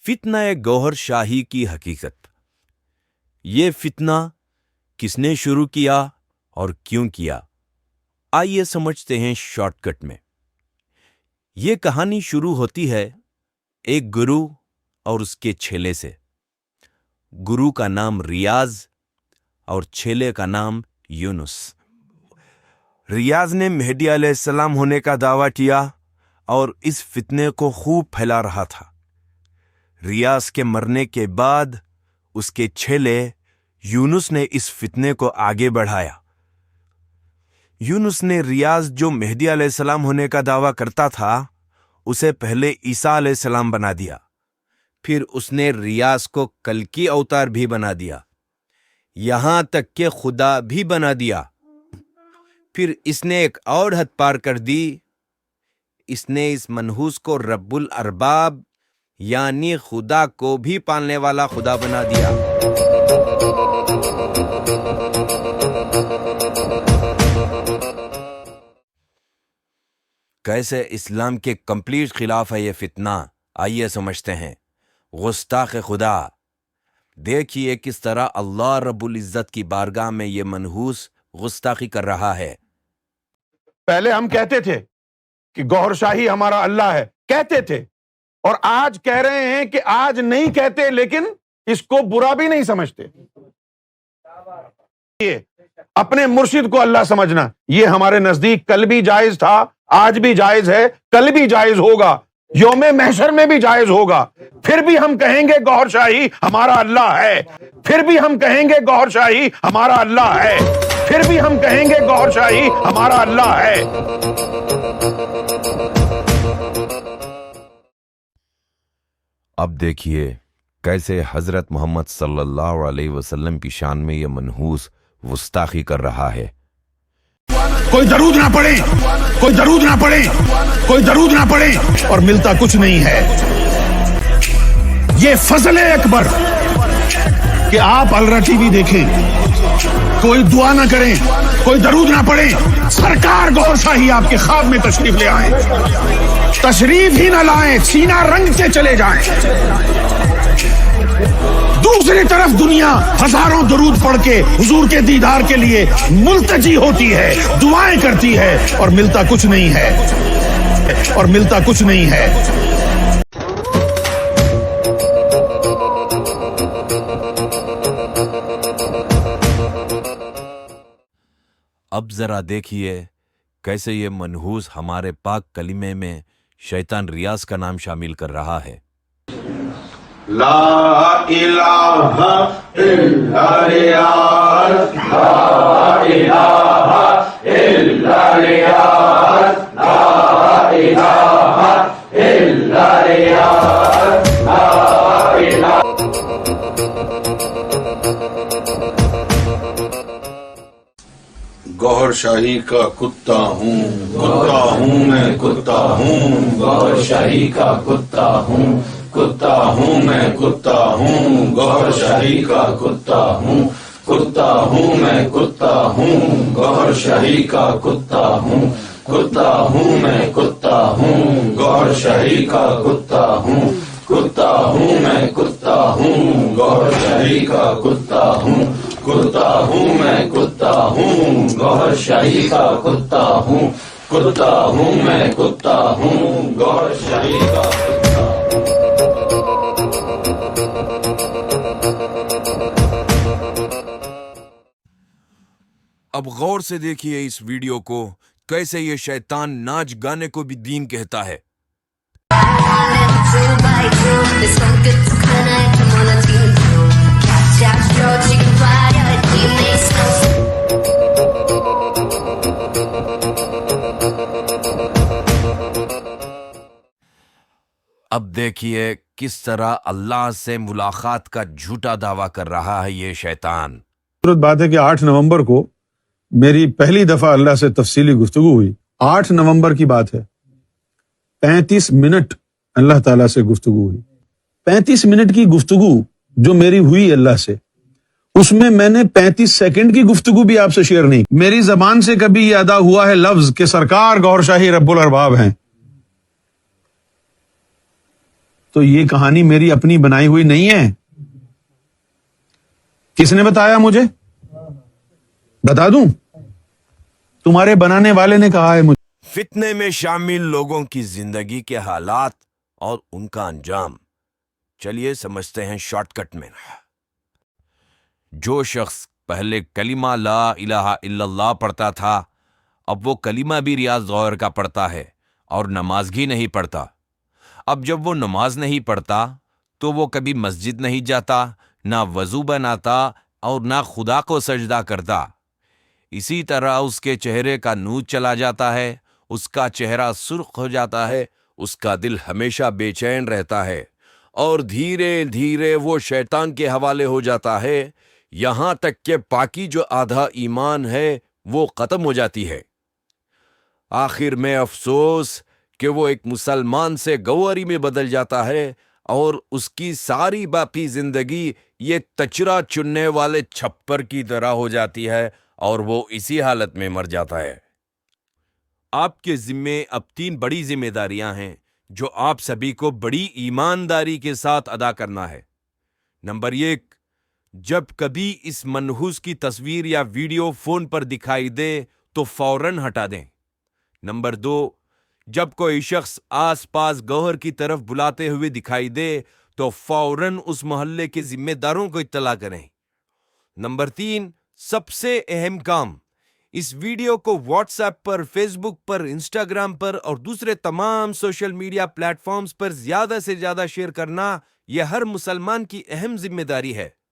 فتنہ گوہر شاہی کی حقیقت۔ یہ فتنہ کس نے شروع کیا اور کیوں کیا؟ آئیے سمجھتے ہیں شارٹ کٹ میں۔ یہ کہانی شروع ہوتی ہے ایک گرو اور اس کے چھیلے سے۔ گرو کا نام ریاض اور چھیلے کا نام یونس۔ ریاض نے مہدی علیہ السلام ہونے کا دعویٰ کیا اور اس فتنے کو خوب پھیلا رہا تھا۔ ریاض کے مرنے کے بعد اس کے چھیلے یونس نے اس فتنے کو آگے بڑھایا۔ یونس نے ریاض جو مہدی علیہ السلام ہونے کا دعویٰ کرتا تھا اسے پہلے عیسیٰ علیہ السلام بنا دیا، پھر اس نے ریاض کو کلکی اوتار بھی بنا دیا، یہاں تک کہ خدا بھی بنا دیا۔ پھر اس نے ایک اور حد پار کر دی، اس نے اس منحوس کو رب الارباب یعنی خدا کو بھی پالنے والا خدا بنا دیا۔ کیسے اسلام کے کمپلیٹ خلاف ہے یہ فتنہ؟ آئیے سمجھتے ہیں۔ گستاخ خدا، دیکھیے کس طرح اللہ رب العزت کی بارگاہ میں یہ منحوس گستاخی کر رہا ہے۔ پہلے ہم کہتے تھے کہ گوہر شاہی ہمارا اللہ ہے، کہتے تھے، اور آج کہہ رہے ہیں کہ آج نہیں کہتے لیکن اس کو برا بھی نہیں سمجھتے۔ یہ اپنے مرشد کو اللہ سمجھنا یہ ہمارے نزدیک کل بھی جائز تھا، آج بھی جائز ہے، کل بھی جائز ہوگا، یوم محشر میں بھی جائز ہوگا۔ پھر بھی ہم کہیں گے گوہر شاہی ہمارا اللہ ہے، پھر بھی ہم کہیں گے گوہر شاہی ہمارا اللہ ہے، پھر بھی ہم کہیں گے گوہر شاہی ہمارا اللہ ہے۔ اب دیکھیے کیسے حضرت محمد صلی اللہ علیہ وسلم کی شان میں یہ منحوس گستاخی کر رہا ہے۔ کوئی درود نہ پڑھے، کوئی درود نہ پڑھے، کوئی درود نہ پڑھے اور ملتا کچھ نہیں ہے۔ یہ فضل اکبر کہ آپ الرا ٹی وی دیکھیں، کوئی دعا نہ کریں، کوئی درود نہ پڑھیں، سرکار گوہر شاہی آپ کے خواب میں تشریف لے آئیں، تشریف ہی نہ لائیں، سینہ رنگ کے چلے جائیں۔ دوسری طرف دنیا ہزاروں درود پڑھ کے حضور کے دیدار کے لیے ملتجی ہوتی ہے، دعائیں کرتی ہے اور ملتا کچھ نہیں ہے، اور ملتا کچھ نہیں ہے۔ اب ذرا دیکھیے کیسے یہ منحوس ہمارے پاک کلمے میں شیطان ریاض کا نام شامل کر رہا ہے۔ لا الہ الا ریاض، لا الہ الا ریاض، لا الہ الا ریاض، لا الہ۔ گوہر شاہی کا کتا ہوں، کتا ہوں میں، کتا ہوں، گوہر شاہی کا کتا ہوں، کتا ہوں میں، کتا ہوں، گوہر شاہی کا کتا ہوں، کتا ہوں میں، کتا ہوں، گوہر شاہی کا کتا ہوں، کتا ہوں میں، کتا ہوں، گوہر شاہی کا کتا ہوں، کتا ہوں میں، کتا ہوں، گوہر شاہی کا کتا ہوں، کتا ہوں میں، کتا ہوں، گوہر شاہی کا کتا ہوں، کتا ہوں میں، کتا ہوں، گوہر شاہی کا کتا ہوں۔ اب غور سے دیکھیے اس ویڈیو کو، کیسے یہ شیطان ناچ گانے کو بھی دین کہتا ہے۔ اب دیکھیے کس طرح اللہ سے ملاقات کا جھوٹا دعویٰ کر رہا ہے یہ شیطان۔ بات ہے کہ 8 نومبر کو میری پہلی دفعہ اللہ سے تفصیلی گفتگو ہوئی۔ 8 نومبر کی بات ہے، 35 منٹ اللہ تعالیٰ سے گفتگو ہوئی۔ 35 منٹ کی گفتگو جو میری ہوئی اللہ سے، اس میں نے 35 سیکنڈ کی گفتگو بھی آپ سے شیئر نہیں۔ میری زبان سے کبھی یہ ادا ہوا ہے لفظ کہ سرکار گوہر شاہی رب الارباب ہیں، تو یہ کہانی میری اپنی بنائی ہوئی نہیں ہے. کس نے بتایا مجھے؟ بتا دوں؟ تمہارے بنانے والے نے کہا ہے مجھے. فتنے میں شامل لوگوں کی زندگی کے حالات اور ان کا انجام چلیے سمجھتے ہیں شارٹ کٹ میں. جو شخص پہلے کلمہ لا الہ الا اللہ پڑھتا تھا، اب وہ کلمہ بھی ریاض غور کا پڑھتا ہے اور نماز بھی نہیں پڑھتا. اب جب وہ نماز نہیں پڑھتا تو وہ کبھی مسجد نہیں جاتا، نہ وضو بناتا اور نہ خدا کو سجدہ کرتا. اسی طرح اس کے چہرے کا نور چلا جاتا ہے، اس کا چہرہ سرخ ہو جاتا ہے، اس کا دل ہمیشہ بے چین رہتا ہے اور دھیرے دھیرے وہ شیطان کے حوالے ہو جاتا ہے، یہاں تک کہ باقی جو آدھا ایمان ہے وہ ختم ہو جاتی ہے. آخر میں افسوس کہ وہ ایک مسلمان سے گوہری میں بدل جاتا ہے اور اس کی ساری باقی زندگی یہ تچرا چننے والے چھپر کی طرح ہو جاتی ہے اور وہ اسی حالت میں مر جاتا ہے. آپ کے ذمے اب 3 بڑی ذمہ داریاں ہیں جو آپ سبھی کو بڑی ایمانداری کے ساتھ ادا کرنا ہے. نمبر 1، جب کبھی اس منحوس کی تصویر یا ویڈیو فون پر دکھائی دے تو فوراً ہٹا دیں. نمبر 2، جب کوئی شخص آس پاس گوہر کی طرف بلاتے ہوئے دکھائی دے تو فوراً اس محلے کے ذمہ داروں کو اطلاع کریں. نمبر 3، سب سے اہم کام، اس ویڈیو کو واٹس ایپ پر، فیس بک پر، انسٹاگرام پر اور دوسرے تمام سوشل میڈیا پلیٹ فارمز پر زیادہ سے زیادہ شیئر کرنا یہ ہر مسلمان کی اہم ذمہ داری ہے.